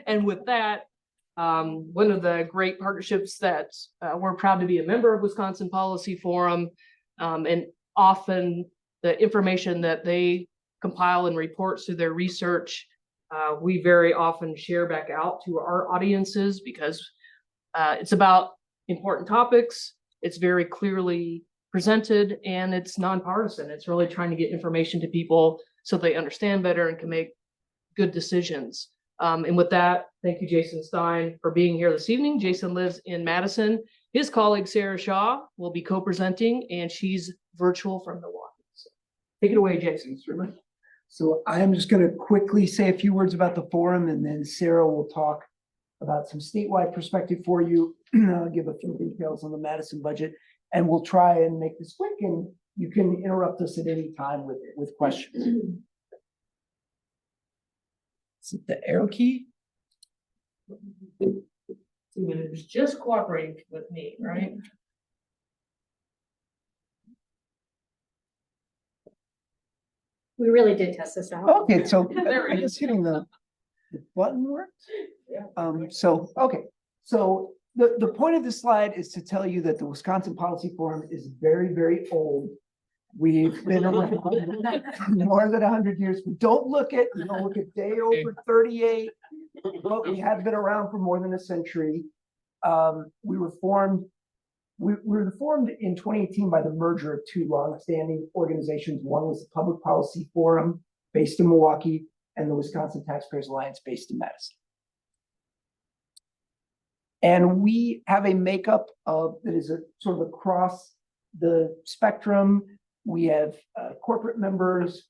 And with that, one of the great partnerships that we're proud to be a member of Wisconsin Policy Forum, and often the information that they compile and report through their research, we very often share back out to our audiences because it's about important topics. It's very clearly presented and it's nonpartisan. It's really trying to get information to people so they understand better and can make good decisions. And with that, thank you, Jason Stein, for being here this evening. Jason lives in Madison. His colleague, Sara Shaw, will be co-presenting, and she's virtual from Milwaukee. So take it away, Jason. So I am just going to quickly say a few words about the forum, and then Sara will talk about some statewide perspective for you. I'll give a few details on the Madison budget, and we'll try and make this quick, and you can interrupt us at any time with questions. Is it the arrow key? It's just cooperating with me, right? We really did test this out. Okay, so I guess hitting the button worked. So the point of this slide is to tell you that the Wisconsin Policy Forum is very, very old. We've been around more than 100 years. Don't look at day over 38, but we have been around for more than a century. We were formed in 2018 by the merger of two long-standing organizations. One was the Public Policy Forum based in Milwaukee, and the Wisconsin Taxpayers Alliance based in Madison. And we have a makeup that is sort of across the spectrum. We have corporate members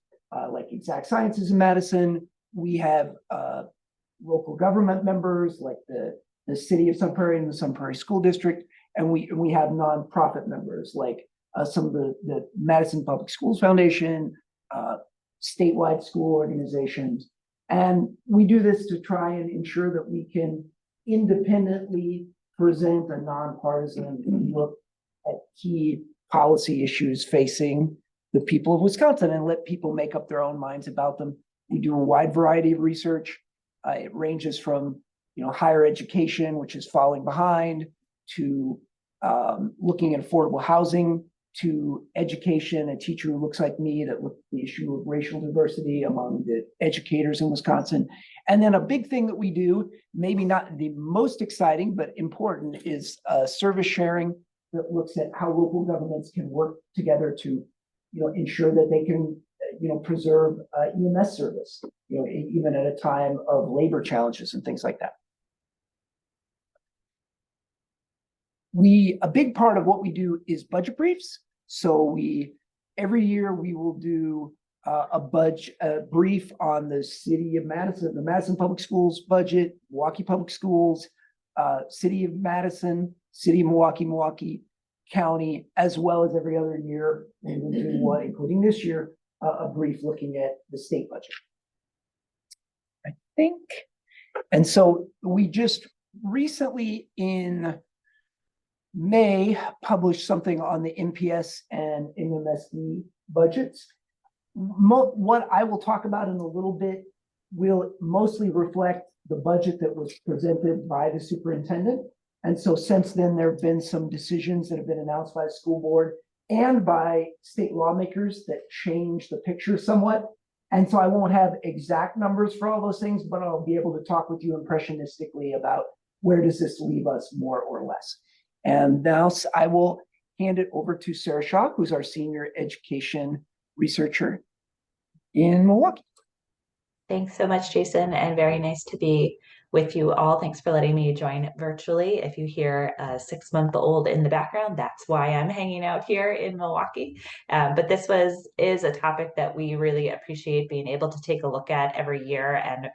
like Exact Sciences in Madison. We have local government members like the City of Sun Prairie and the Sun Prairie School District. And we have nonprofit members like some of the Madison Public Schools Foundation, statewide school organizations. And we do this to try and ensure that we can independently present a nonpartisan look at key policy issues facing the people of Wisconsin and let people make up their own minds about them. We do a wide variety of research. It ranges from higher education, which is falling behind, to looking at affordable housing, to education, a teacher who looks like me that looked at the issue of racial diversity among the educators in Wisconsin. And then a big thing that we do, maybe not the most exciting, but important, is service sharing that looks at how local governments can work together to ensure that they can preserve EMS service, even at a time of labor challenges and things like that. A big part of what we do is budget briefs. So every year we will do a brief on the city of Madison, the Madison Public Schools budget, Milwaukee Public Schools, city of Madison, city of Milwaukee County, as well as every other year, and we'll do one, including this year, a brief looking at the state budget. I think, and so we just recently in May published something on the NPS and MMSD budgets. What I will talk about in a little bit will mostly reflect the budget that was presented by the superintendent. And so since then, there have been some decisions that have been announced by the school board and by state lawmakers that change the picture somewhat. And so I won't have exact numbers for all those things, but I'll be able to talk with you impressionistically about where does this leave us more or less. And now I will hand it over to Sara Shaw, who's our senior education researcher in Milwaukee. Thanks so much, Jason, and very nice to be with you all. Thanks for letting me join virtually. If you hear a 6-month-old in the background, that's why I'm hanging out here in Milwaukee. But this is a topic that we really appreciate being able to take a look at every year, and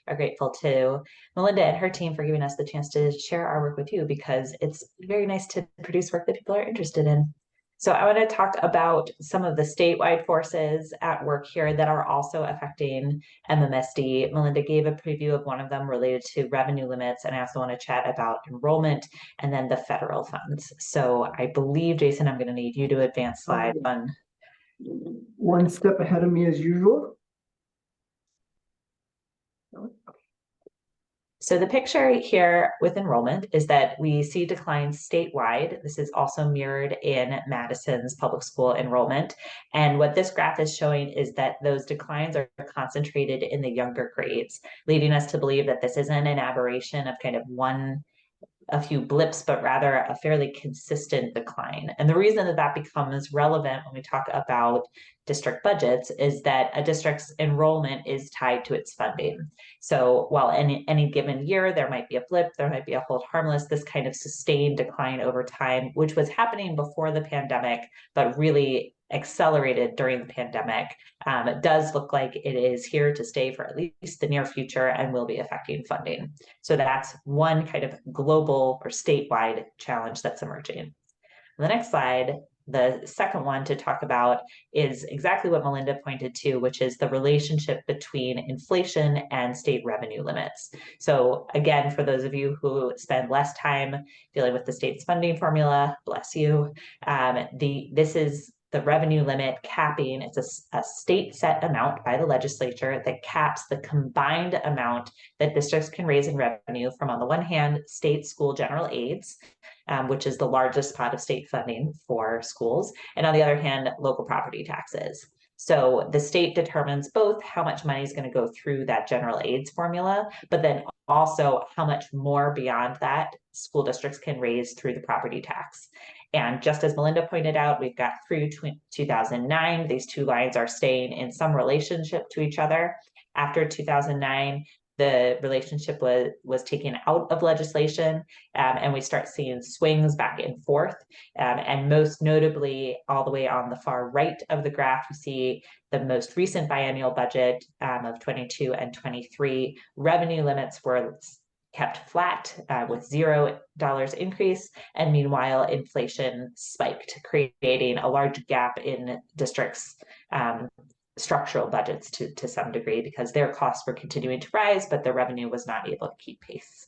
are grateful to Melinda and her team for giving us the chance to share our work with you, because it's very nice to produce work that people are interested in. So I want to talk about some of the statewide forces at work here that are also affecting MMSD. Melinda gave a preview of one of them related to revenue limits, and I also want to chat about enrollment and then the federal funds. So I believe, Jason, I'm going to need you to advance slide on. One step ahead of me as usual. So the picture here with enrollment is that we see declines statewide. This is also mirrored in Madison's public school enrollment. And what this graph is showing is that those declines are concentrated in the younger grades, leading us to believe that this isn't an aberration of kind of a few blips, but rather a fairly consistent decline. And the reason that that becomes relevant when we talk about district budgets is that a district's enrollment is tied to its funding. So while in any given year, there might be a blip, there might be a hold harmless, this kind of sustained decline over time, which was happening before the pandemic, but really accelerated during the pandemic. It does look like it is here to stay for at least the near future and will be affecting funding. So that's one kind of global or statewide challenge that's emerging. On the next slide, the second one to talk about is exactly what Melinda pointed to, which is the relationship between inflation and state revenue limits. So again, for those of you who spend less time dealing with the state's funding formula, bless you, this is the revenue limit capping. It's a state set amount by the legislature that caps the combined amount that districts can raise in revenue from, on the one hand, state school general aids, which is the largest pot of state funding for schools, and on the other hand, local property taxes. So the state determines both how much money is going to go through that general aids formula, but then also how much more beyond that school districts can raise through the property tax. And just as Melinda pointed out, we've got through 2009, these two lines are staying in some relationship to each other. After 2009, the relationship was taken out of legislation, and we start seeing swings back and forth. And most notably, all the way on the far right of the graph, you see the most recent biennial budget of 22 and 23. Revenue limits were kept flat with $0 increase, and meanwhile inflation spiked, creating a large gap in districts' structural budgets to some degree, because their costs were continuing to rise, but their revenue was not able to keep pace.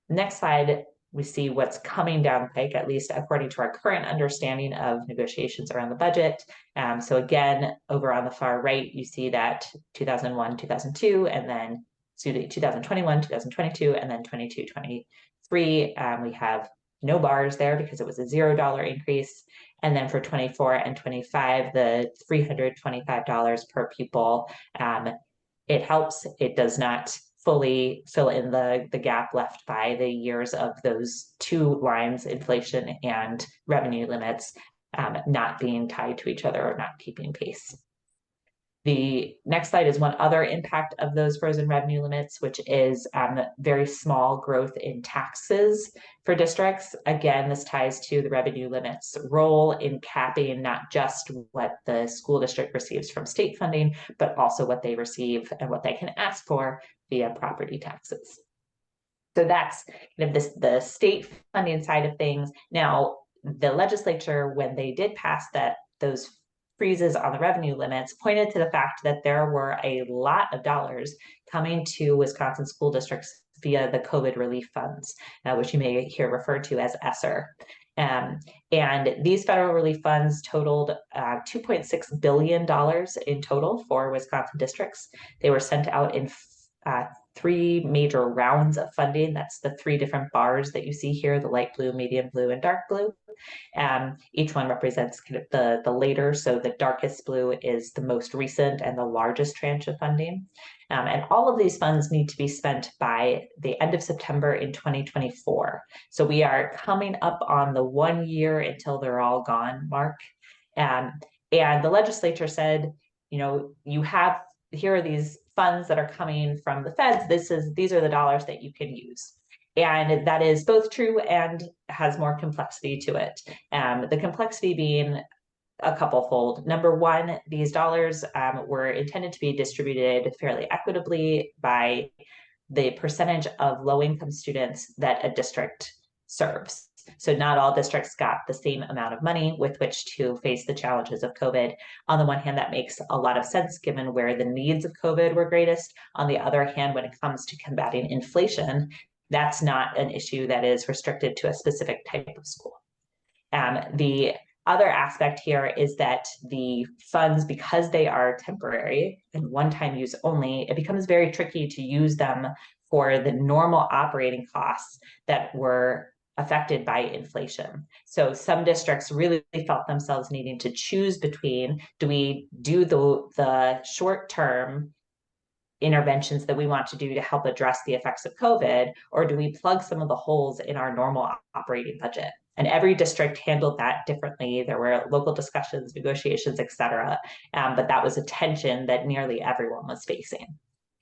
Next slide, we see what's coming down the pike, at least according to our current understanding of negotiations around the budget. So again, over on the far right, you see that 2001, 2002, and then 2021, 2022, and then 22, 23, we have no bars there because it was a $0 increase. And then for 24 and 25, the $325 per pupil, it helps. It does not fully fill in the gap left by the years of those two lines, inflation and revenue limits, not being tied to each other or not keeping pace. The next slide is one other impact of those frozen revenue limits, which is very small growth in taxes for districts. Again, this ties to the revenue limits role in capping not just what the school district receives from state funding, but also what they receive and what they can ask for via property taxes. So that's kind of the state funding side of things. Now, the legislature, when they did pass those freezes on the revenue limits, pointed to the fact that there were a lot of dollars coming to Wisconsin school districts via the COVID relief funds, which you may hear referred to as ESSER. And these federal relief funds totaled $2.6 billion in total for Wisconsin districts. They were sent out in three major rounds of funding. That's the three different bars that you see here, the light blue, medium blue, and dark blue. Each one represents kind of the later, so the darkest blue is the most recent and the largest tranche of funding. And all of these funds need to be spent by the end of September in 2024. So we are coming up on the 1 year until they're all gone mark. And the legislature said, here are these funds that are coming from the feds. These are the dollars that you can use. And that is both true and has more complexity to it. The complexity being a couple-fold. Number one, these dollars were intended to be distributed fairly equitably by the percentage of low-income students that a district serves. So not all districts got the same amount of money with which to face the challenges of COVID. On the one hand, that makes a lot of sense given where the needs of COVID were greatest. On the other hand, when it comes to combating inflation, that's not an issue that is restricted to a specific type of school. The other aspect here is that the funds, because they are temporary and one-time use only, it becomes very tricky to use them for the normal operating costs that were affected by inflation. So some districts really felt themselves needing to choose between, do we do the short-term interventions that we want to do to help address the effects of COVID, or do we plug some of the holes in our normal operating budget? And every district handled that differently. There were local discussions, negotiations, et cetera. But that was a tension that nearly everyone was facing.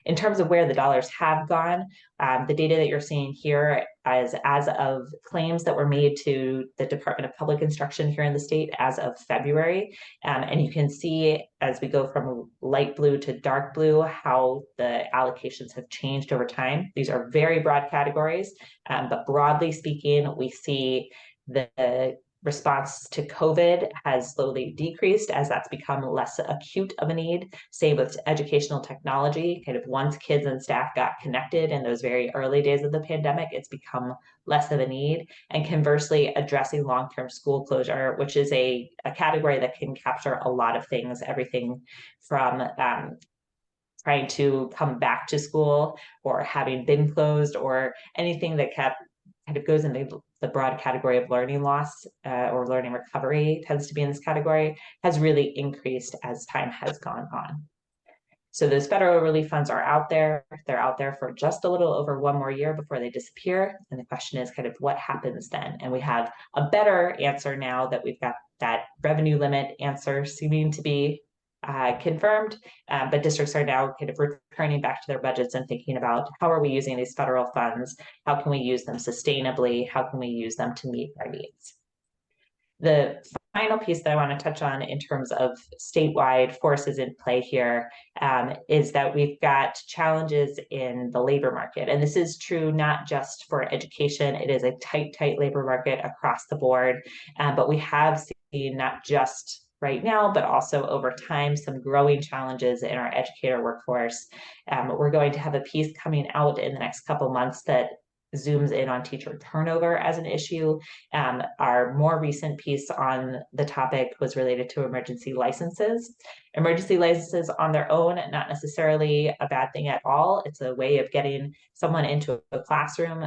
In terms of where the dollars have gone, the data that you're seeing here is as of claims that were made to the Department of Public Instruction here in the state as of February. And you can see as we go from light blue to dark blue, how the allocations have changed over time. These are very broad categories, but broadly speaking, we see the response to COVID has slowly decreased as that's become less acute of a need. Same with educational technology. Kind of once kids and staff got connected in those very early days of the pandemic, it's become less of a need. And conversely, addressing long-term school closure, which is a category that can capture a lot of things, everything from trying to come back to school or having been closed, or anything that kind of goes into the broad category of learning loss or learning recovery tends to be in this category, has really increased as time has gone on. So those federal relief funds are out there. They're out there for just a little over one more year before they disappear. And the question is kind of what happens then? And we have a better answer now that we've got that revenue limit answer seeming to be confirmed, but districts are now kind of returning back to their budgets and thinking about how are we using these federal funds? How can we use them sustainably? How can we use them to meet our needs? The final piece that I want to touch on in terms of statewide forces in play here is that we've got challenges in the labor market. And this is true not just for education. It is a tight labor market across the board. But we have seen not just right now, but also over time, some growing challenges in our educator workforce. We're going to have a piece coming out in the next couple months that zooms in on teacher turnover as an issue. Our more recent piece on the topic was related to emergency licenses. Emergency licenses on their own, not necessarily a bad thing at all. It's a way of getting someone into a classroom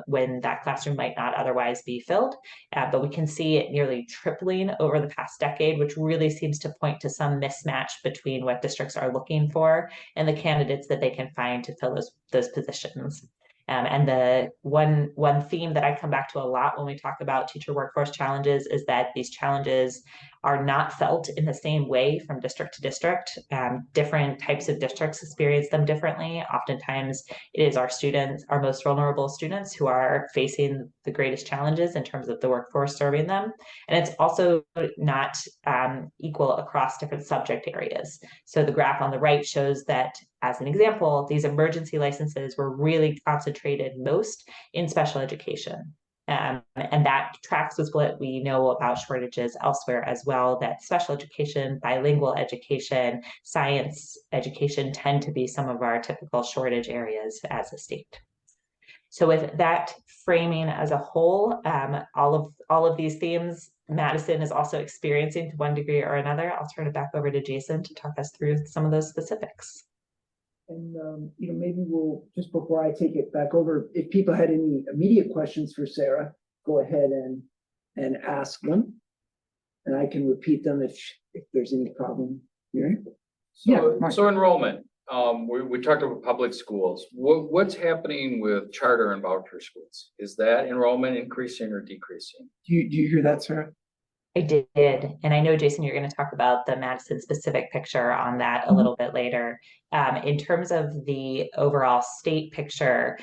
when that classroom might not otherwise be filled. But we can see it nearly tripling over the past decade, which really seems to point to some mismatch between what districts are looking for and the candidates that they can find to fill those positions. And the one theme that I come back to a lot when we talk about teacher workforce challenges is that these challenges are not felt in the same way from district to district. Different types of districts experience them differently. Oftentimes it is our students, our most vulnerable students, who are facing the greatest challenges in terms of the workforce serving them. And it's also not equal across different subject areas. So the graph on the right shows that, as an example, these emergency licenses were really concentrated most in special education. And that tracks with what we know about shortages elsewhere as well, that special education, bilingual education, science education tend to be some of our typical shortage areas as a state. So with that framing as a whole, all of these themes, Madison is also experiencing to one degree or another. I'll turn it back over to Jason to talk us through some of those specifics. And, maybe we'll, just before I take it back over, if people had any immediate questions for Sara, go ahead and ask them. And I can repeat them if there's any problem here. So enrollment, we talked about public schools. What's happening with charter and voucher schools? Is that enrollment increasing or decreasing? Do you hear that, Sara? I did. And I know, Jason, you're going to talk about the Madison specific picture on that a little bit later. In terms of the overall state picture,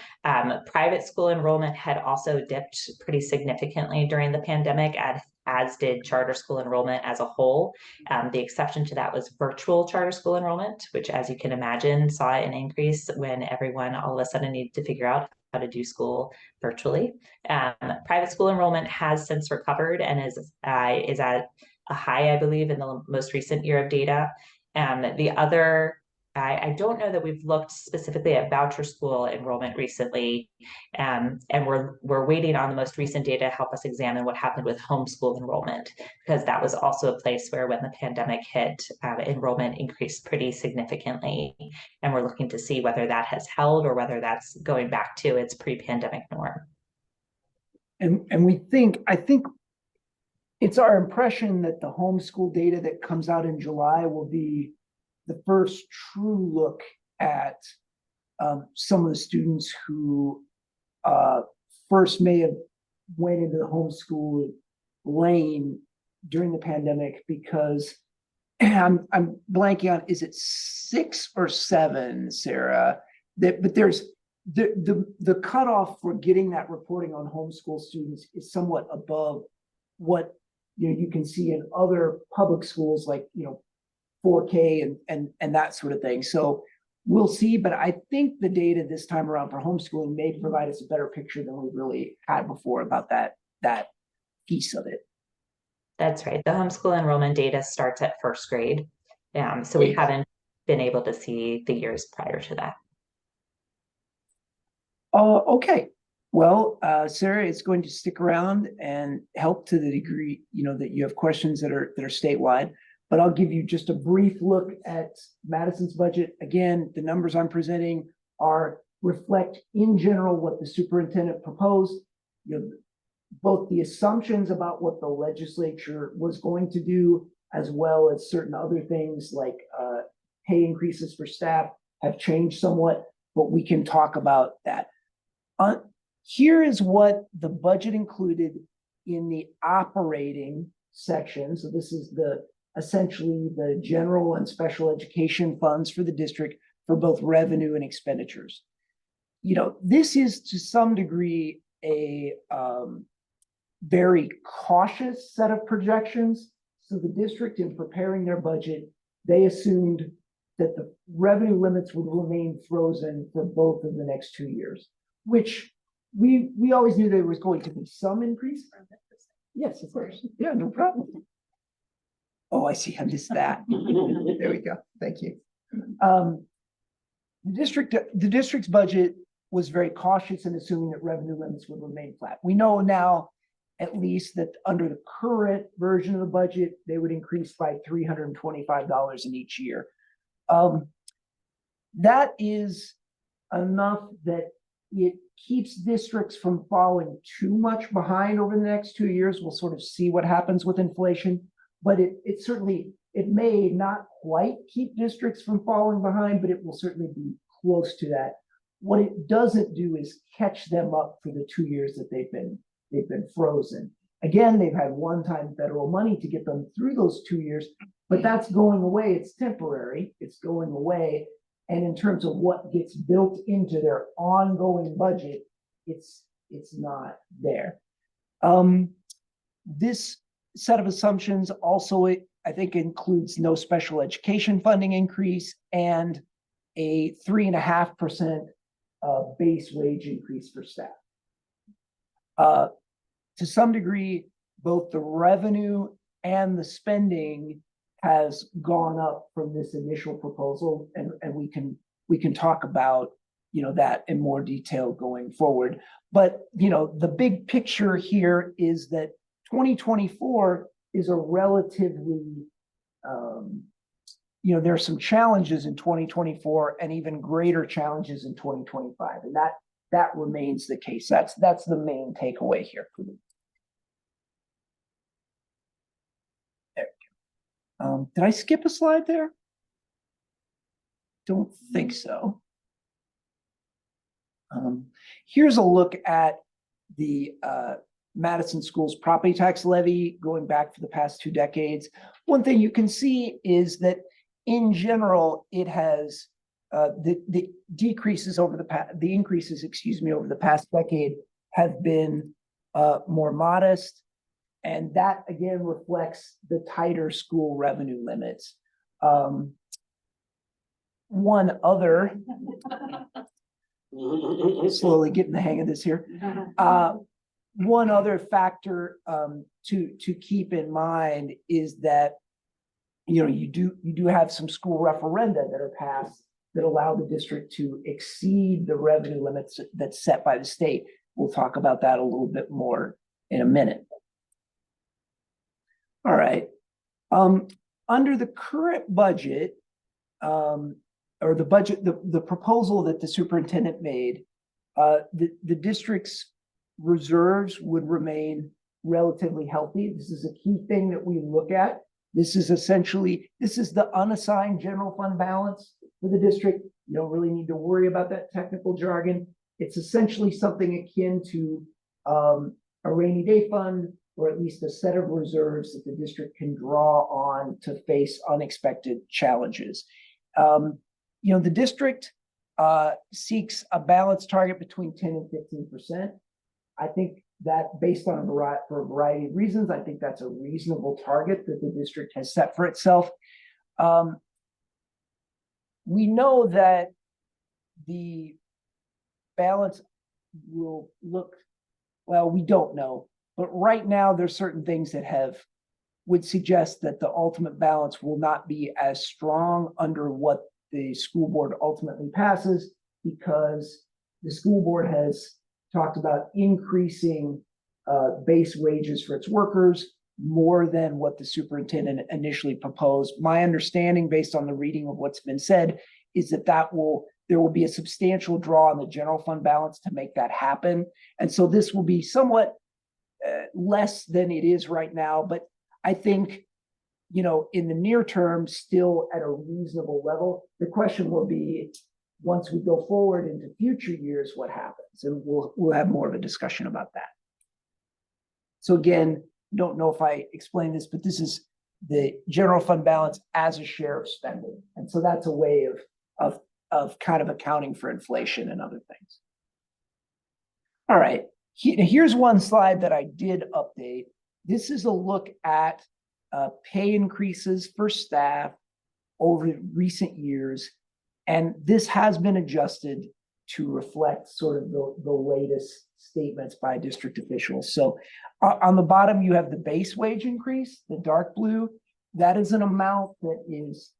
private school enrollment had also dipped pretty significantly during the pandemic, as did charter school enrollment as a whole. The exception to that was virtual charter school enrollment, which, as you can imagine, saw an increase when everyone all of a sudden needed to figure out how to do school virtually. Private school enrollment has since recovered and is at a high, I believe, in the most recent year of data. The other I don't know that we've looked specifically at voucher school enrollment recently. And we're waiting on the most recent data to help us examine what happened with homeschool enrollment, because that was also a place where when the pandemic hit, enrollment increased pretty significantly. And we're looking to see whether that has held or whether that's going back to its pre-pandemic norm. And I think it's our impression that the homeschool data that comes out in July will be the first true look at some of the students who first may have went into the homeschool lane during the pandemic, because I'm blanking on, is it 6 or 7, Sarah? But there's the cutoff for getting that reporting on homeschool students is somewhat above what you can see in other public schools, like 4K and that sort of thing. So we'll see, but I think the data this time around for homeschooling may provide us a better picture than we really had before about that piece of it. That's right. The homeschool enrollment data starts at first grade. So we haven't been able to see the years prior to that. Okay. Well, Sarah, it's going to stick around and help to the degree, that you have questions that are statewide, but I'll give you just a brief look at Madison's budget. Again, the numbers I'm presenting reflect in general what the superintendent proposed. Both the assumptions about what the legislature was going to do, as well as certain other things like pay increases for staff have changed somewhat, but we can talk about that. Here is what the budget included in the operating section. So this is essentially the general and special education funds for the district for both revenue and expenditures. This is to some degree a very cautious set of projections. So the district, in preparing their budget, they assumed that the revenue limits would remain frozen for both of the next 2 years, which we always knew there was going to be some increase. Yes, of course. Yeah, no problem. Oh, I see. I missed that. There we go. Thank you. The district's budget was very cautious in assuming that revenue limits would remain flat. We know now, at least, that under the current version of the budget, they would increase by $325 in each year. That is enough that it keeps districts from falling too much behind over the next 2 years. We'll sort of see what happens with inflation, but it certainly may not quite keep districts from falling behind, but it will certainly be close to that. What it doesn't do is catch them up for the 2 years that they've been frozen. Again, they've had one-time federal money to get them through those 2 years, but that's going away. It's temporary. It's going away. And in terms of what gets built into their ongoing budget, it's not there. This set of assumptions also, I think, includes no special education funding increase and a 3.5% base wage increase for staff. To some degree, both the revenue and the spending has gone up from this initial proposal, and we can talk about that in more detail going forward. But the big picture here is that 2024 is a relatively there are some challenges in 2024 and even greater challenges in 2025, and that remains the case. That's the main takeaway here for me. Did I skip a slide there? Don't think so. Here's a look at the Madison Schools property tax levy going back for the past 2 decades. One thing you can see is that in general, it has the increases over the past decade have been more modest. And that again reflects the tighter school revenue limits. One other, slowly getting the hang of this here. One other factor to keep in mind is that you do have some school referenda that are passed that allow the district to exceed the revenue limits that's set by the state. We'll talk about that a little bit more in a minute. All right. Under the current budget, or the budget, the proposal that the superintendent made, the district's reserves would remain relatively healthy. This is a key thing that we look at. This is the unassigned general fund balance for the district. You don't really need to worry about that technical jargon. It's essentially something akin to a rainy day fund, or at least a set of reserves that the district can draw on to face unexpected challenges. The district seeks a balance target between 10 and 15%. I think that based on for a variety of reasons, I think that's a reasonable target that the district has set for itself. We know that the balance will look, well, we don't know, but right now there's certain things that would suggest that the ultimate balance will not be as strong under what the school board ultimately passes, because the school board has talked about increasing base wages for its workers more than what the superintendent initially proposed. My understanding, based on the reading of what's been said, is that there will be a substantial draw on the general fund balance to make that happen. And so this will be somewhat less than it is right now, but I think, in the near term, still at a reasonable level. The question will be, once we go forward into future years, what happens? And we'll have more of a discussion about that. So again, don't know if I explained this, but this is the general fund balance as a share of spending. And so that's a way of kind of accounting for inflation and other things. All right, here's one slide that I did update. This is a look at pay increases for staff over recent years. And this has been adjusted to reflect sort of the latest statements by district officials. So on the bottom, you have the base wage increase, the dark blue. That is an amount that is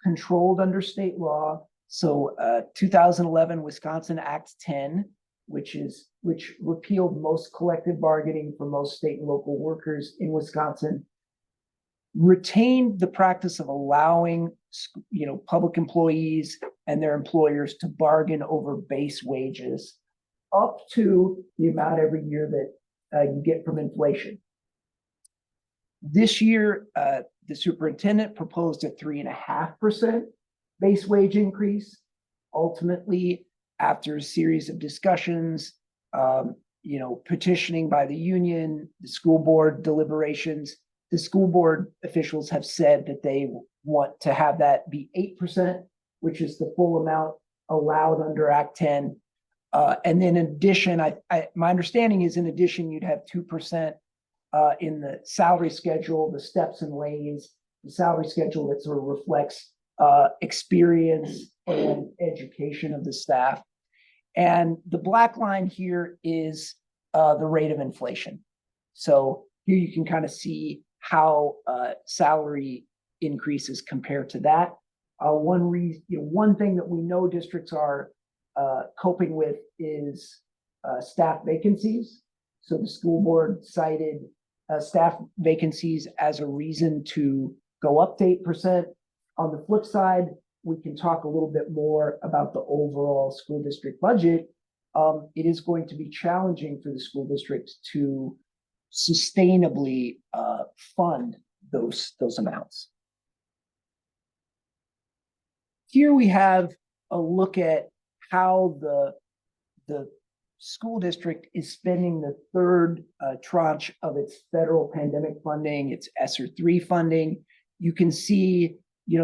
controlled under state law. So 2011 Wisconsin Act 10, which repealed most collective bargaining for most state and local workers in Wisconsin, retained the practice of allowing public employees and their employers to bargain over base wages up to the amount every year that you get from inflation. This year, the superintendent proposed a 3.5% base wage increase. Ultimately, after a series of discussions, petitioning by the union, the school board deliberations, the school board officials have said that they want to have that be 8%, which is the full amount allowed under Act 10. And then in addition, my understanding is in addition, you'd have 2% in the salary schedule, the steps and ways, the salary schedule that sort of reflects experience and education of the staff. And the black line here is the rate of inflation. So here you can kind of see how salary increases compare to that. One thing that we know districts are coping with is staff vacancies. So the school board cited staff vacancies as a reason to go up to 8%. On the flip side, we can talk a little bit more about the overall school district budget. It is going to be challenging for the school districts to sustainably fund those amounts. Here we have a look at how the school district is spending the third tranche of its federal pandemic funding, its ESSER 3 funding. You can see,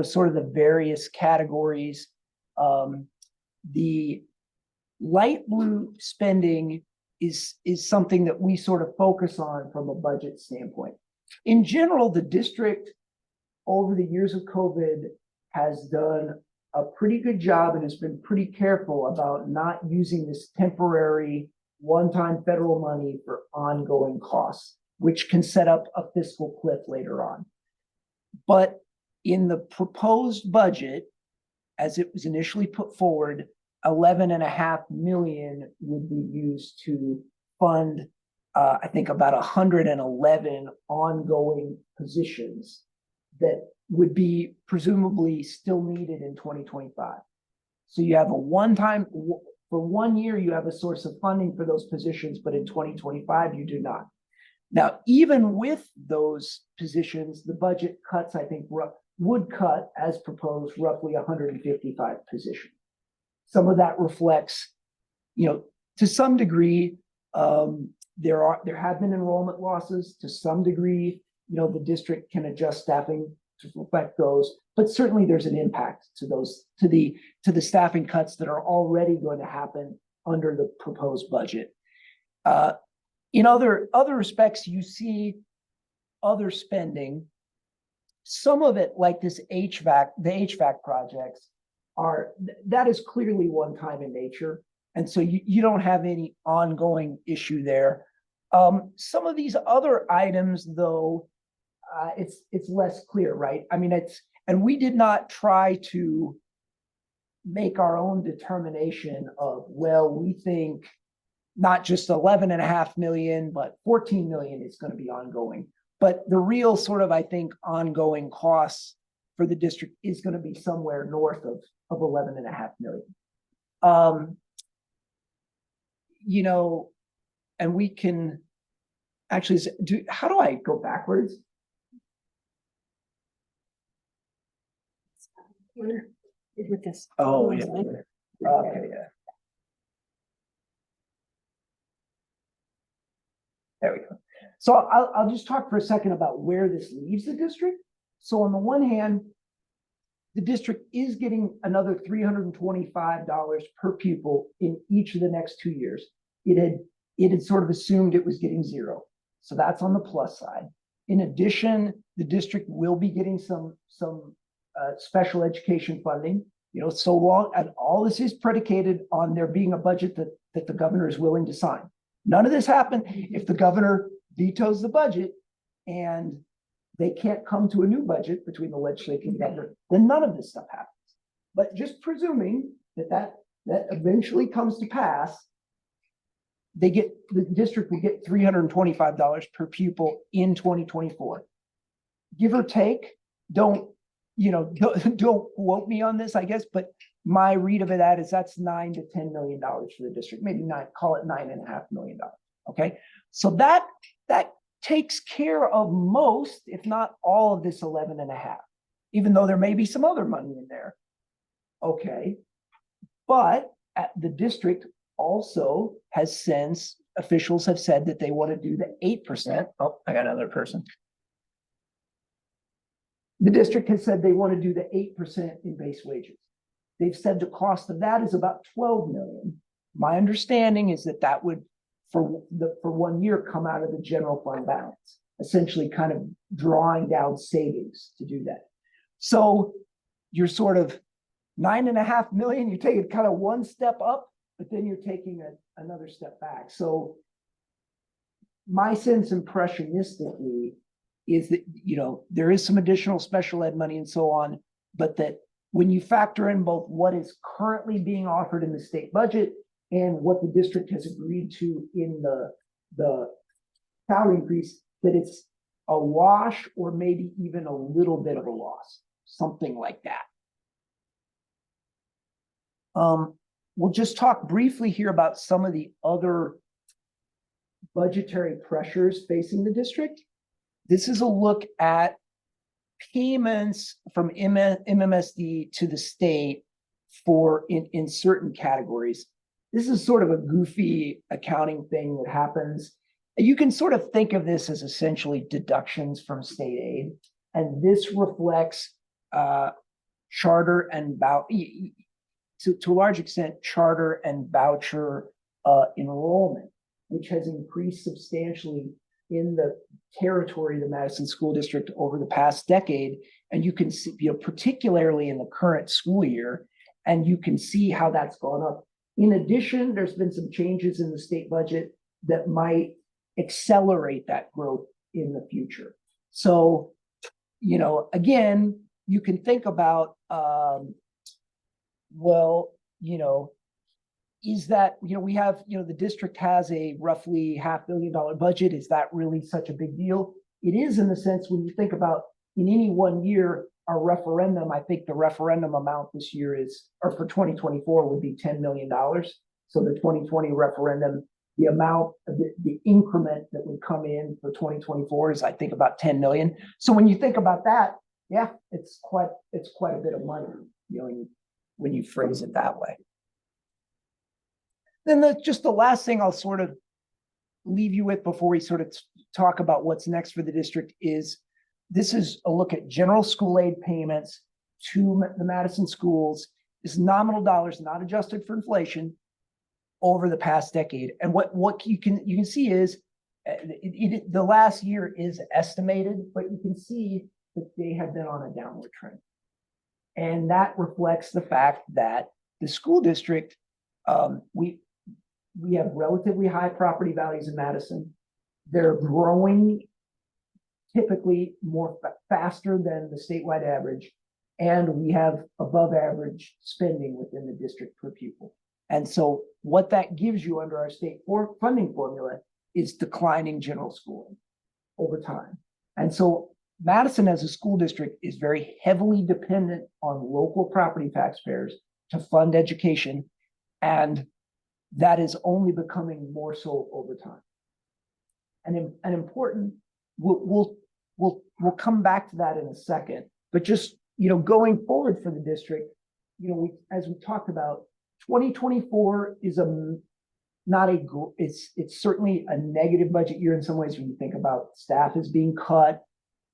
sort of the various categories. The light blue spending is something that we sort of focus on from a budget standpoint. In general, the district over the years of COVID has done a pretty good job and has been pretty careful about not using this temporary one-time federal money for ongoing costs, which can set up a fiscal cliff later on. But in the proposed budget, as it was initially put forward, 11.5 million would be used to fund, I think about 111 ongoing positions that would be presumably still needed in 2025. So you have a one-time, for 1 year, you have a source of funding for those positions, but in 2025, you do not. Now, even with those positions, the budget cuts, I think, would cut, as proposed, roughly 155 positions. Some of that reflects, to some degree, there have been enrollment losses. To some degree, the district can adjust staffing to reflect those, but certainly there's an impact to those, to the staffing cuts that are already going to happen under the proposed budget. In other respects, you see other spending. Some of it, like this the HVAC projects, that is clearly one time in nature. And so you don't have any ongoing issue there. Some of these other items, though, it's less clear, right? I mean, and we did not try to make our own determination of, well, we think not just 11.5 million, but 14 million is going to be ongoing. But the real sort of, I think, ongoing costs for the district is going to be somewhere north of 11.5 million. And we can actually how do I go backwards? With this. Oh, yeah. Okay, yeah. There we go. So I'll just talk for a second about where this leaves the district. So on the one hand, the district is getting another $325 per pupil in each of the next 2 years. It had sort of assumed it was getting zero. So that's on the plus side. In addition, the district will be getting some special education funding, so long, and all this is predicated on there being a budget that the governor is willing to sign. None of this happened if the governor vetoes the budget and they can't come to a new budget between the legislature and the governor, then none of this stuff happens. But just presuming that eventually comes to pass, the district will get $325 per pupil in 2024. Give or take, don't quote me on this, I guess, but my read of it is that's $9 to $10 million for the district, maybe call it $9.5 million. Okay, so that takes care of most, if not all, of this 11.5, even though there may be some other money in there. Okay, but the district also has since officials have said that they want to do the 8%. Oh, I got another person. The district has said they want to do the 8% in base wages. They've said the cost of that is about 12 million. My understanding is that would, for 1 year, come out of the general fund balance, essentially kind of drawing down savings to do that. So you're sort of 9.5 million, you take it kind of one step up, but then you're taking another step back. So my sense impressionistically is that, there is some additional special ed money and so on, but that when you factor in both what is currently being offered in the state budget and what the district has agreed to in the salary increase, that it's a wash or maybe even a little bit of a loss, something like that. We'll just talk briefly here about some of the other budgetary pressures facing the district. This is a look at payments from MMSD to the state in certain categories. This is sort of a goofy accounting thing that happens. You can sort of think of this as essentially deductions from state aid. And this reflects charter and to a large extent, charter and voucher enrollment, which has increased substantially in the territory of the Madison School District over the past decade. And you can see, particularly in the current school year, and you can see how that's gone up. In addition, there's been some changes in the state budget that might accelerate that growth in the future. So, again, you can think about well, is that, we have, the district has a roughly $500 million budget. Is that really such a big deal? It is, in the sense when you think about in any one year, our referendum, I think the referendum amount this year or for 2024 would be $10 million. So the 2020 referendum, the amount of the increment that would come in for 2024 is, I think, about 10 million. So when you think about that, yeah, it's quite a bit of money, when you phrase it that way. Then just the last thing I'll sort of leave you with before we sort of talk about what's next for the district is, this is a look at general school aid payments to the Madison schools. Is nominal dollars, not adjusted for inflation, over the past decade. And what you can see is the last year is estimated, but you can see that they have been on a downward trend. And that reflects the fact that the school district, we have relatively high property values in Madison. They're growing typically faster than the statewide average. And we have above average spending within the district per pupil. And so what that gives you under our state funding formula is declining general schooling over time. And so Madison as a school district is very heavily dependent on local property taxpayers to fund education. And that is only becoming more so over time. And important, we'll come back to that in a second, but just, going forward for the district, as we talked about, 2024 is it's certainly a negative budget year in some ways when you think about staff is being cut.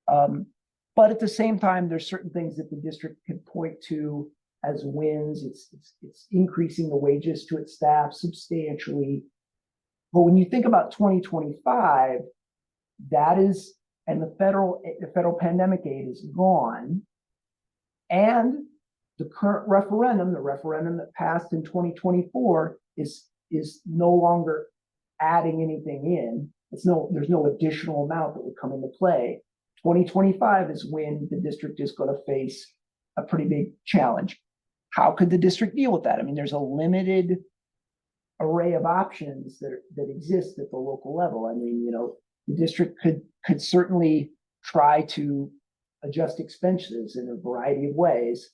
But at the same time, there's certain things that the district can point to as wins. It's increasing the wages to its staff substantially. But when you think about 2025, and the federal pandemic aid is gone, and the current referendum, the referendum that passed in 2024, is no longer adding anything in. There's no additional amount that would come into play. 2025 is when the district is going to face a pretty big challenge. How could the district deal with that? I mean, there's a limited array of options that exist at the local level. I mean, the district could certainly try to adjust expenses in a variety of ways.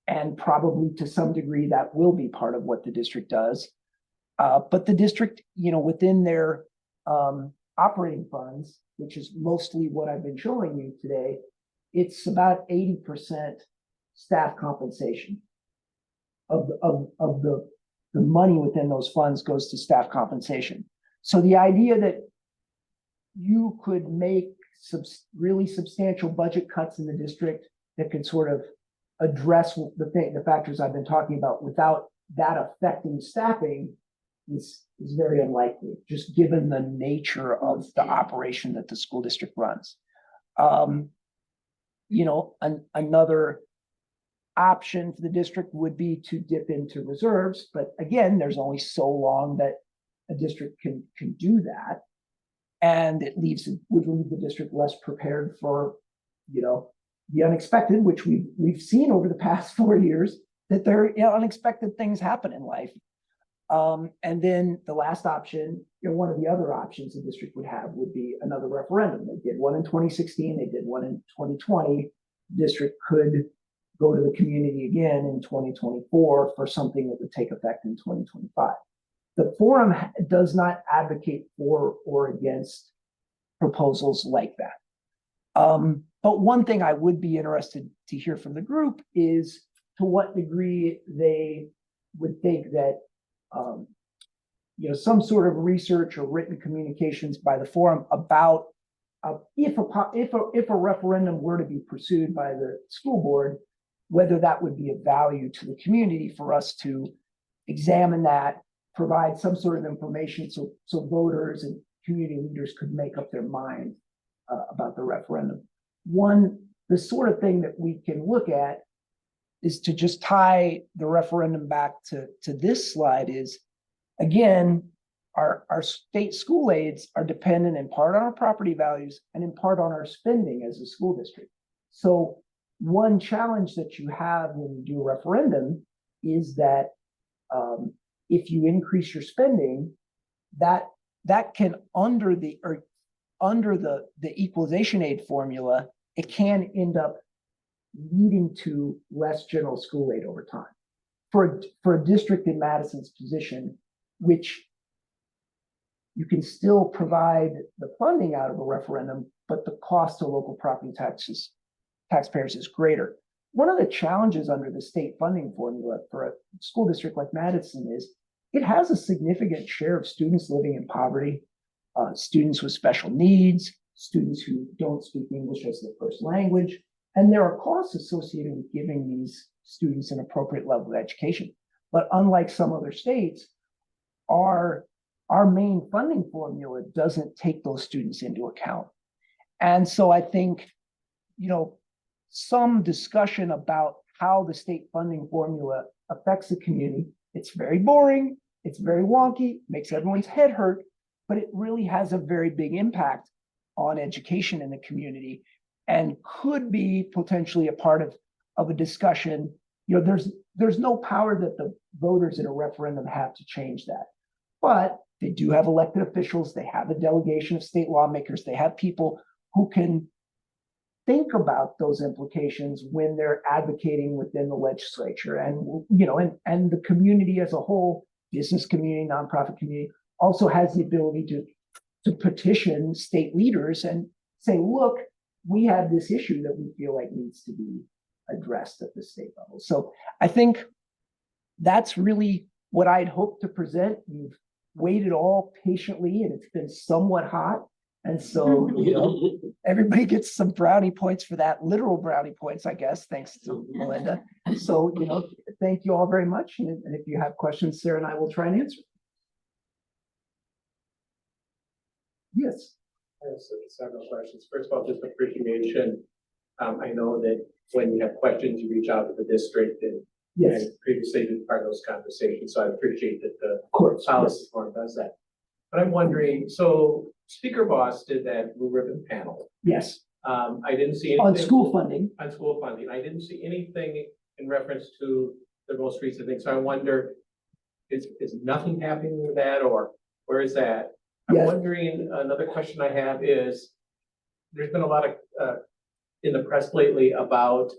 And probably to some degree that will be part of what the district does. But the district, within their operating funds, which is mostly what I've been showing you today, it's about 80% staff compensation of the money within those funds goes to staff compensation. So the idea that you could make really substantial budget cuts in the district that could sort of address the factors I've been talking about without that affecting staffing is very unlikely, just given the nature of the operation that the school district runs. Another option for the district would be to dip into reserves, but again, there's only so long that a district can do that, and it would leave the district less prepared for, the unexpected, which we've seen over the past 4 years, that there unexpected things happen in life. And then the last option, one of the other options the district would have would be another referendum. They did one in 2016, they did one in 2020. The district could go to the community again in 2024 for something that would take effect in 2025. The forum does not advocate for or against proposals like that. But one thing I would be interested to hear from the group is to what degree they would think that some sort of research or written communications by the forum about if a referendum were to be pursued by the school board, whether that would be of value to the community for us to examine that, provide some sort of information so voters and community leaders could make up their mind about the referendum. The sort of thing that we can look at is to just tie the referendum back to this slide is, again, our state school aids are dependent in part on our property values and in part on our spending as a school district. So one challenge that you have when you do a referendum is that if you increase your spending, that can under the equalization aid formula, it can end up leading to less general school aid over time. For a district in Madison's position, which you can still provide the funding out of a referendum, but the cost to local property taxpayers is greater. One of the challenges under the state funding formula for a school district like Madison is it has a significant share of students living in poverty, students with special needs, students who don't speak English as their first language, and there are costs associated with giving these students an appropriate level of education. But unlike some other states, our main funding formula doesn't take those students into account. And so I think, some discussion about how the state funding formula affects the community, it's very boring, it's very wonky, makes everyone's head hurt, but it really has a very big impact on education in the community and could be potentially a part of a discussion. There's no power that the voters in a referendum have to change that. But they do have elected officials, they have a delegation of state lawmakers, they have people who can think about those implications when they're advocating within the legislature. And, and the community as a whole, business community, nonprofit community, also has the ability to petition state leaders and say, look, we have this issue that we feel like needs to be addressed at the state level. So I think that's really what I'd hoped to present. You've waited all patiently and it's been somewhat hot. And so, everybody gets some brownie points for that, literal brownie points, I guess, thanks to Melinda. So, thank you all very much. And if you have questions, Sarah and I will try and answer. Yes. I have several questions. First of all, just appreciation. I know that when you have questions, you reach out to the district and previously been part of those conversations. So I appreciate that the policy forum does that. But I'm wondering, so Speaker Boss did that blue ribbon panel. Yes. I didn't see anything on school funding. On school funding. I didn't see anything in reference to the most recent thing. So I wonder, is nothing happening with that, or where is that? I'm wondering, another question I have is, there's been a lot of in the press lately about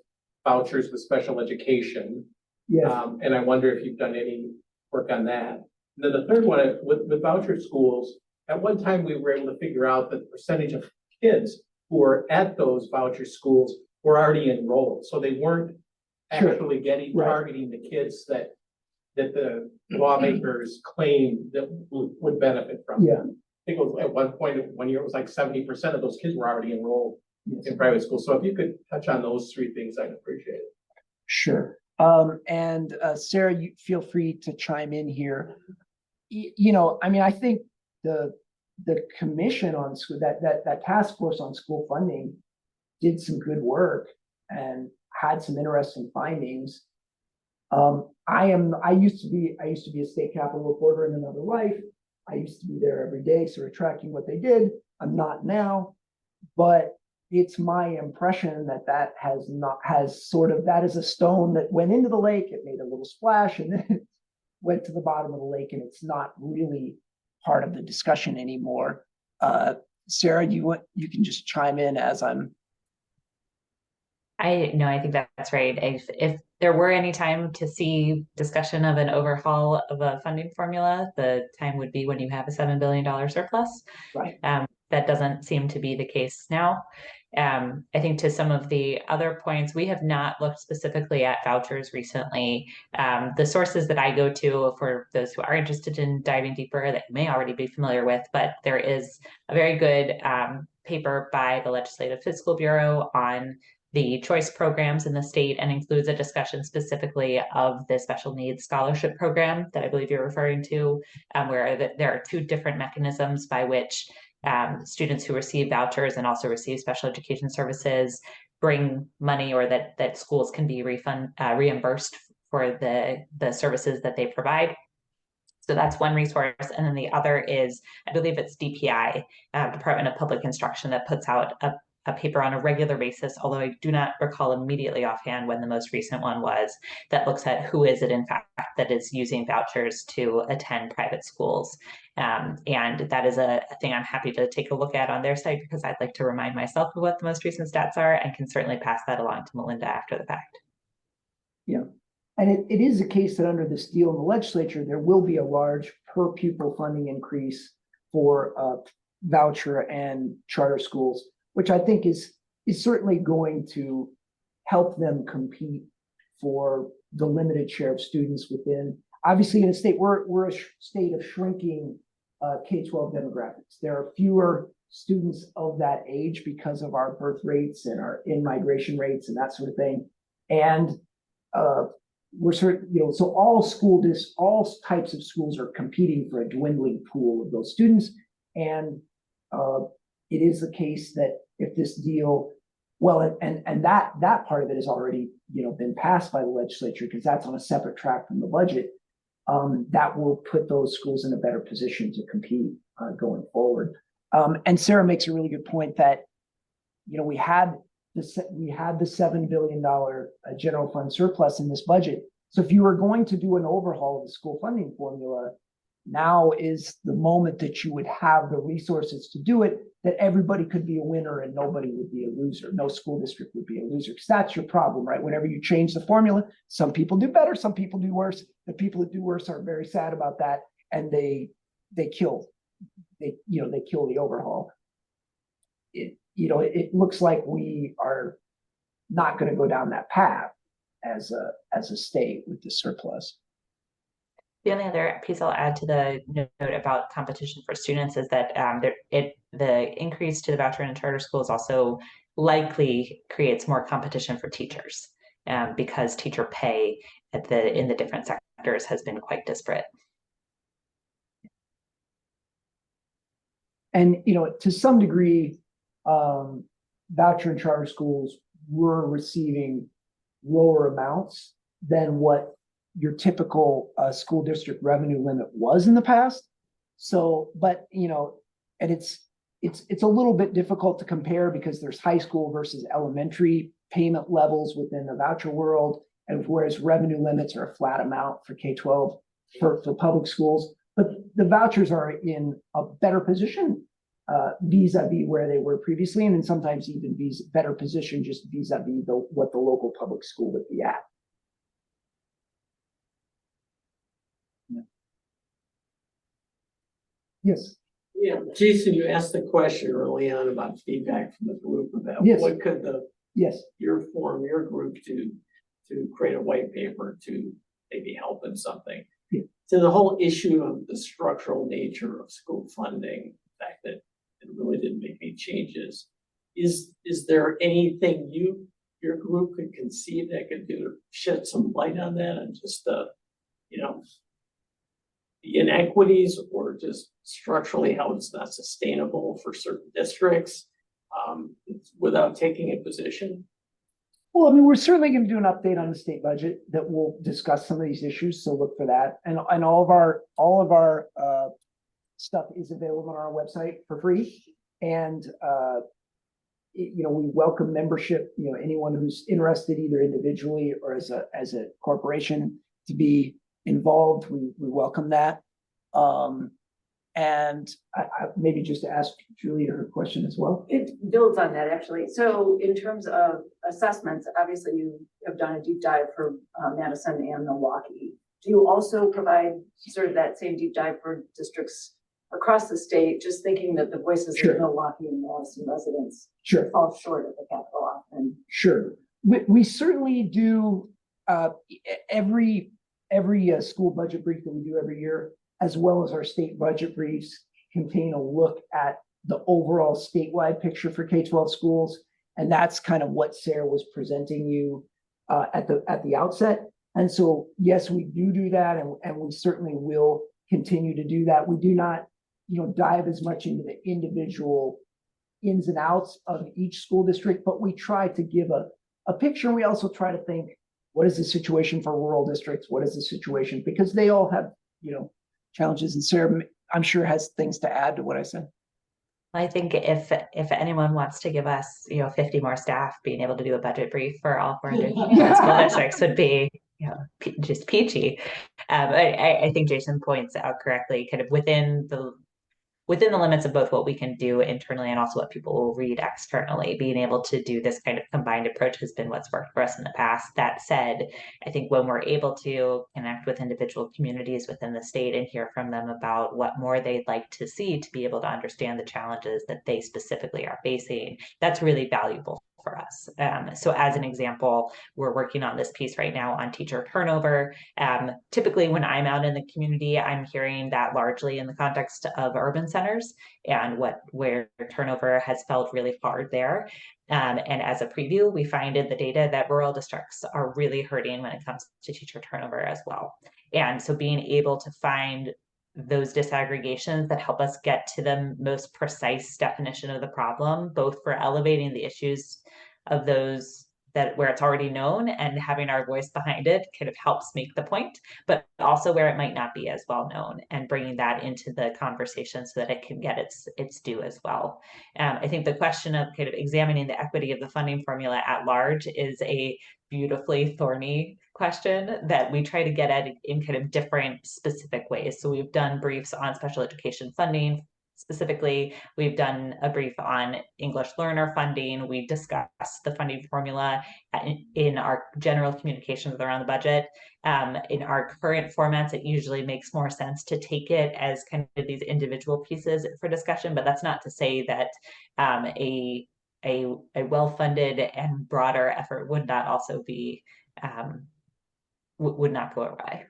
vouchers with special education. And I wonder if you've done any work on that. And then the third one, with voucher schools, at one time we were able to figure out that the percentage of kids who were at those voucher schools were already enrolled. So they weren't actually targeting the kids that the lawmakers claimed that would benefit from. I think it was at one point, 1 year, it was like 70% of those kids were already enrolled in private school. So if you could touch on those three things, I'd appreciate it. Sure. And Sarah, you feel free to chime in here. I think the commission on school, that task force on school funding did some good work and had some interesting findings. I used to be a state capitol reporter in another life. I used to be there every day, sort of tracking what they did. I'm not now, but it's my impression that is a stone that went into the lake. It made a little splash and then it went to the bottom of the lake, and it's not really part of the discussion anymore. Sarah, you can just chime in as I'm. I think that's right. If there were any time to see discussion of an overhaul of a funding formula, the time would be when you have a $7 billion surplus. Right. That doesn't seem to be the case now. I think to some of the other points, we have not looked specifically at vouchers recently. The sources that I go to for those who are interested in diving deeper that you may already be familiar with, but there is a very good paper by the Legislative Fiscal Bureau on the choice programs in the state, and includes a discussion specifically of the special needs scholarship program that I believe you're referring to, where there are two different mechanisms by which students who receive vouchers and also receive special education services bring money, or that schools can be reimbursed for the services that they provide. So that's one resource. And then the other is, I believe it's DPI, Department of Public Instruction, that puts out a paper on a regular basis, although I do not recall immediately offhand when the most recent one was, that looks at who is it in fact that is using vouchers to attend private schools. And that is a thing I'm happy to take a look at on their site, because I'd like to remind myself of what the most recent stats are, and can certainly pass that along to Melinda after the fact. Yeah, and it is the case that under this deal in the legislature, there will be a large per pupil funding increase for voucher and charter schools, which I think is certainly going to help them compete for the limited share of students within. Obviously, in a state, we're a state of shrinking K-12 demographics. There are fewer students of that age because of our birth rates and our in-migration rates and that sort of thing. And we're certain, so all types of schools are competing for a dwindling pool of those students. And it is the case that if this deal, well, and that part of it has already, been passed by the legislature, because that's on a separate track from the budget. That will put those schools in a better position to compete going forward. And Sara makes a really good point that, we had the $7 billion general fund surplus in this budget. So if you were going to do an overhaul of the school funding formula, now is the moment that you would have the resources to do it, that everybody could be a winner and nobody would be a loser. No school district would be a loser, because that's your problem, right? Whenever you change the formula, some people do better, some people do worse. The people that do worse are very sad about that, and they kill the overhaul. It looks like we are not going to go down that path as a state with the surplus. The only other piece I'll add to the note about competition for students is that the increase to the voucher and charter schools also likely creates more competition for teachers, because teacher pay in the different sectors has been quite disparate. And to some degree, voucher and charter schools were receiving lower amounts than what your typical school district revenue limit was in the past. So, but and it's a little bit difficult to compare, because there's high school versus elementary payment levels within the voucher world, and whereas revenue limits are a flat amount for K-12 for public schools. But the vouchers are in a better position vis-a-vis where they were previously, and then sometimes even better position just vis-a-vis what the local public school would be at. Yeah. Yes. Yeah, Jason, you asked the question early on about feedback from the group about Yes. what could Yes. your group do to create a white paper to maybe help in something. Yeah. So the whole issue of the structural nature of school funding, the fact that it really didn't make any changes, is there anything your group could conceive that could do to shed some light on that, and just the inequities, or just structurally how it's not sustainable for certain districts without taking a position? Well, I mean, we're certainly going to do an update on the state budget that will discuss some of these issues. So look for that, and all of our stuff is available on our website for free. And we welcome membership. Anyone who's interested, either individually or as a corporation, to be involved. We welcome that. And I maybe just to ask Julia her question as well. It builds on that, actually. So in terms of assessments, obviously you have done a deep dive for Madison and Milwaukee. Do you also provide sort of that same deep dive for districts across the state, just thinking that the voices Sure. of Milwaukee and Madison residents Sure. fall short of the capital often? Sure. We certainly do every school budget brief that we do every year, as well as our state budget briefs, contain a look at the overall statewide picture for K-12 schools. And that's kind of what Sara was presenting you at the outset. And so, yes, we do that, and we certainly will continue to do that. We do not, dive as much into the individual ins and outs of each school district, but we try to give a picture. We also try to think, what is the situation for rural districts? What is the situation? Because they all have, challenges. And Sara, I'm sure, has things to add to what I said. I think if anyone wants to give us, 50 more staff, being able to do a budget brief for all 400 school districts would be, just peachy. I think Jason points out correctly, kind of within the limits of both what we can do internally and also what people will read externally, being able to do this kind of combined approach has been what's worked for us in the past. That said, I think when we're able to connect with individual communities within the state and hear from them about what more they'd like to see to be able to understand the challenges that they specifically are facing, that's really valuable for us. So as an example, we're working on this piece right now on teacher turnover. Typically when I'm out in the community, I'm hearing that largely in the context of urban centers and where turnover has felt really hard there. And as a preview, we find in the data that rural districts are really hurting when it comes to teacher turnover as well. And so being able to find those disaggregations that help us get to the most precise definition of the problem, both for elevating the issues of those that where it's already known and having our voice behind it kind of helps make the point, but also where it might not be as well known and bringing that into the conversation so that it can get its due as well. I think the question of kind of examining the equity of the funding formula at large is a beautifully thorny question that we try to get at in kind of different specific ways. So we've done briefs on special education funding. Specifically, we've done a brief on English learner funding. We discussed the funding formula in our general communications around the budget. In our current formats, it usually makes more sense to take it as kind of these individual pieces for discussion, but that's not to say that a well-funded and broader effort would not also be would not go awry.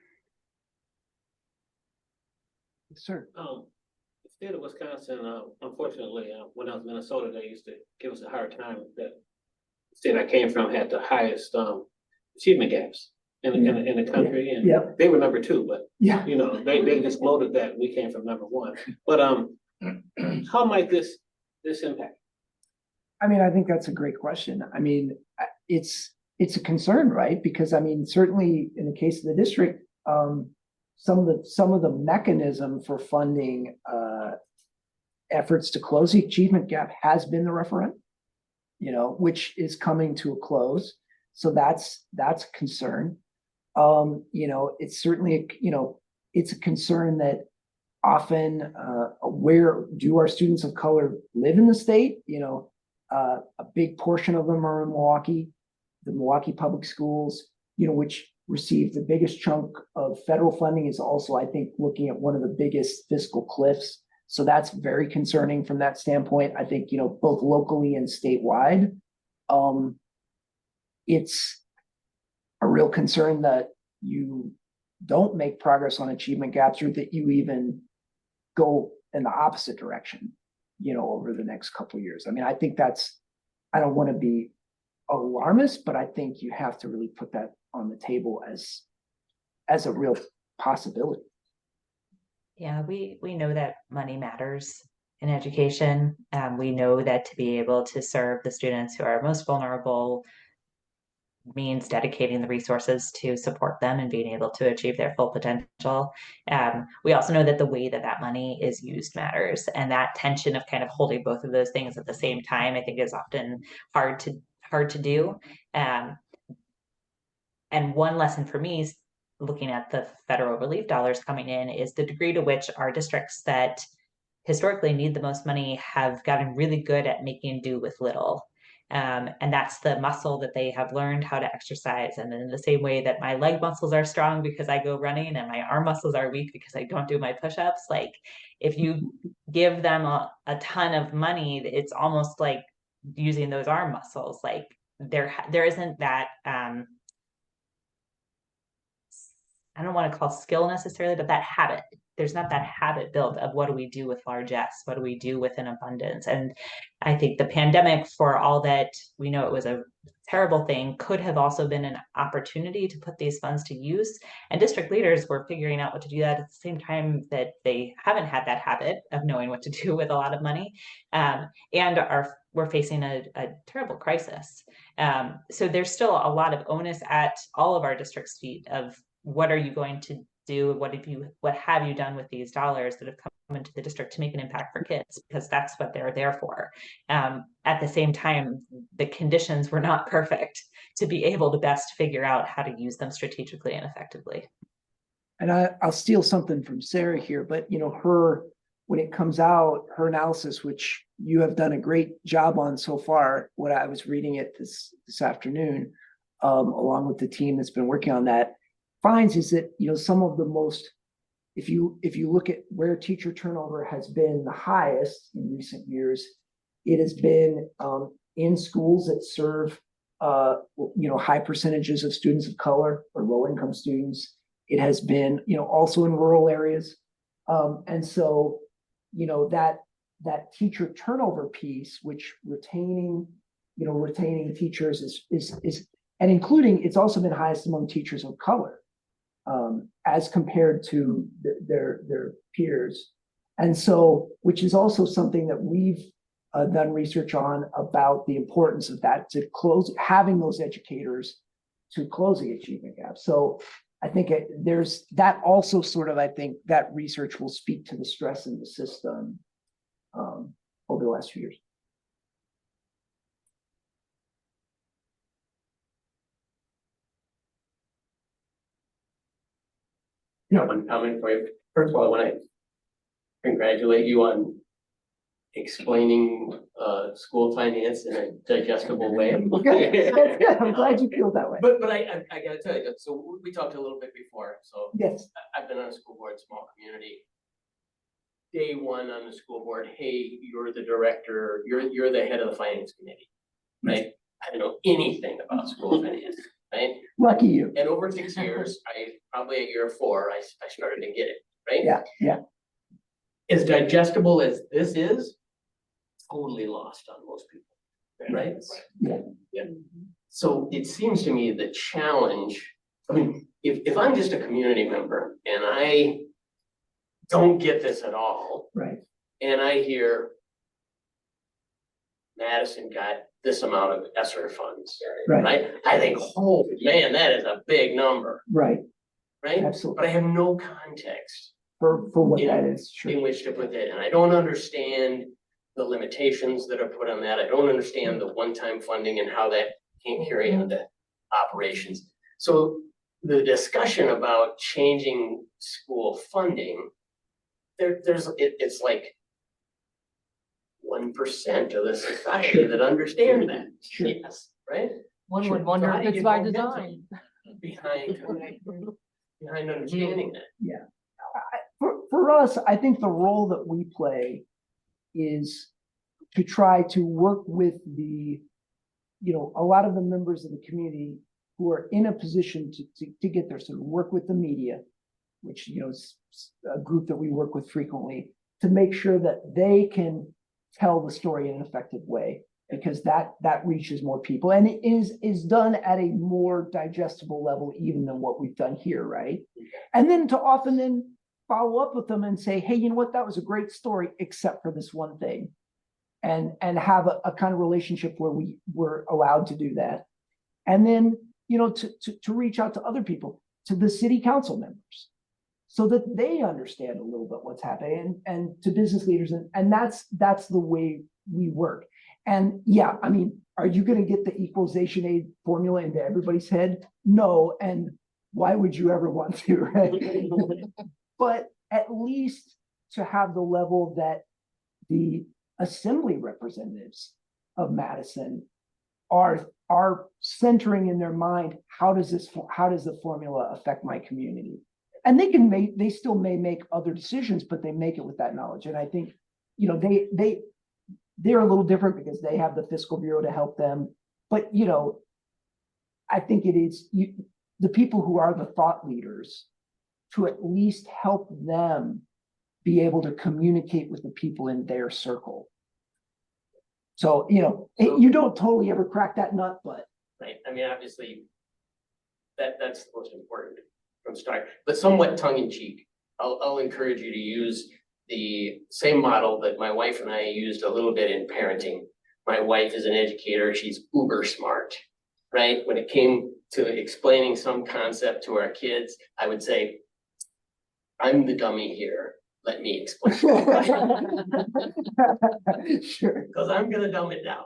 Sir. The state of Wisconsin, unfortunately, when I was in Minnesota, they used to give us a hard time that the state I came from had the highest achievement gaps in the country, and Yep. they were number 2, but Yeah. they just bloated that we came from number 1. But how might this impact? I mean, I think that's a great question. I mean, it's a concern, right? Because I mean, certainly in the case of the district, some of the mechanism for funding efforts to close the achievement gap has been the referendum, which is coming to a close. So that's a concern. It's certainly it's a concern that often where do our students of color live in the state? A big portion of them are in Milwaukee, the Milwaukee Public Schools, which receive the biggest chunk of federal funding, is also, I think, looking at one of the biggest fiscal cliffs. So that's very concerning from that standpoint. I think, both locally and statewide, it's a real concern that you don't make progress on achievement gaps, or that you even go in the opposite direction, over the next couple of years. I mean, I think I don't want to be alarmist, but I think you have to really put that on the table as a real possibility. Yeah, we know that money matters in education. We know that to be able to serve the students who are most vulnerable means dedicating the resources to support them and being able to achieve their full potential. We also know that the way that money is used matters, and that tension of kind of holding both of those things at the same time, I think, is often hard to do. And one lesson for me is looking at the federal relief dollars coming in is the degree to which our districts that historically need the most money have gotten really good at making do with little. And that's the muscle that they have learned how to exercise. And in the same way that my leg muscles are strong because I go running and my arm muscles are weak because I don't do my push-ups, like if you give them a ton of money, it's almost like using those arm muscles. Like there isn't that, I don't want to call skill necessarily, but that habit. There's not that habit built of what do we do with largesse? What do we do with an abundance? And I think the pandemic, for all that we know it was a terrible thing, could have also been an opportunity to put these funds to use. And district leaders were figuring out what to do that at the same time that they haven't had that habit of knowing what to do with a lot of money, and we're facing a terrible crisis. So there's still a lot of onus at all of our districts' feet of what are you going to do? What have you done with these dollars that have come into the district to make an impact for kids, because that's what they're there for. At the same time, the conditions were not perfect to be able to best figure out how to use them strategically and effectively. And I'll steal something from Sara here, but when it comes out, her analysis, which you have done a great job on so far, what I was reading it this afternoon, along with the team that's been working on that, finds is that, some of the most, if you look at where teacher turnover has been the highest in recent years, it has been in schools that serve high percentages of students of color or low income students. It has been, also in rural areas. And so, that teacher turnover piece, which retaining teachers is, and including, it's also been highest among teachers of color, as compared to their peers. And so, which is also something that we've done research on about the importance of that, to having those educators to close the achievement gap. So I think there's that also sort of, I think that research will speak to the stress in the system over the last few years. One comment for you. First of all, I want to congratulate you on explaining school finance in a digestible way. Okay, that's good. I'm glad you feel that way. But I gotta tell you, so we talked a little bit before, so Yes. I've been on a school board, small community. Day one on the school board, hey, you're the director, you're the head of the finance committee, right? I don't know anything about school finance, right? Lucky you. And over 6 years, probably at year 4, I started to get it, right? Yeah. As digestible as this is, totally lost on most people, right? Yeah. So it seems to me the challenge, I mean, if I'm just a community member and I don't get this at all, Right. and I hear Madison got this amount of ESSER funds, right? I think, oh man, that is a big number, Right. right? Absolutely. But I have no context For what that is. Sure. in which to put that, and I don't understand the limitations that are put on that. I don't understand the one-time funding and how that can carry into operations. So the discussion about changing school funding, it's like 1% of the society that understand that. Sure. Yes, right? One Sure. would wonder So how if do you it's get by momentum design. behind understanding that. For us, I think the role that we play is to try to work with a lot of the members of the community who are in a position to get there. So to work with the media, which, is a group that we work with frequently, to make sure that they can tell the story in an effective way, because that reaches more people, and it is done at a more digestible level even than what we've done here, right? And then to often then follow up with them and say, hey, you know what, that was a great story, except for this one thing, and have a kind of relationship where we were allowed to do that. And then, to reach out to other people, to the city council members, so that they understand a little bit what's happening, and to business leaders. And that's the way we work. And yeah, I mean, are you going to get the equalization aid formula into everybody's head? No. And why would you ever want to, right? But at least to have the level that the assembly representatives of Madison are centering in their mind, how does the formula affect my community? And they still may make other decisions, but they make it with that knowledge. And I think, they're a little different because they have the fiscal bureau to help them. But, I think it is the people who are the thought leaders to at least help them be able to communicate with the people in their circle. So, you don't totally ever crack that nut, but. Right, I mean, obviously, that's the most important from start, but somewhat tongue in cheek. I'll encourage you to use the same model that my wife and I used a little bit in parenting. My wife is an educator, she's uber smart, right? When it came to explaining some concept to our kids, I would say, I'm the dummy here. let me explain, Sure, because I'm gonna dumb it down.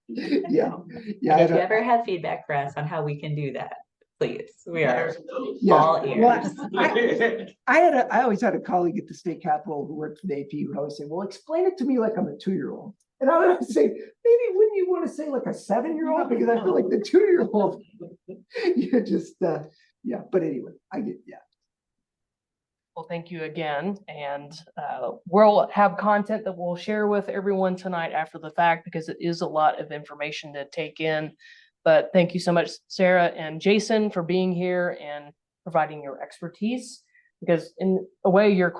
yeah, yeah. And if you ever have feedback for us on how we can do that, please, we are There's those. Yeah. all Well, ears. I always had a colleague at the state capitol who worked for the AP who always say, well, explain it to me like I'm a 2-year-old. And I would always say, maybe wouldn't you want to say like a 7-year-old? Because I feel like the 2-year-old, you're just, yeah, but anyway, I get, yeah. Well, thank you again, and we'll have content that we'll share with everyone tonight after the fact, because it is a lot of information to take in. But thank you so much, Sarah and Jason, for being here and providing your expertise, because in a way, your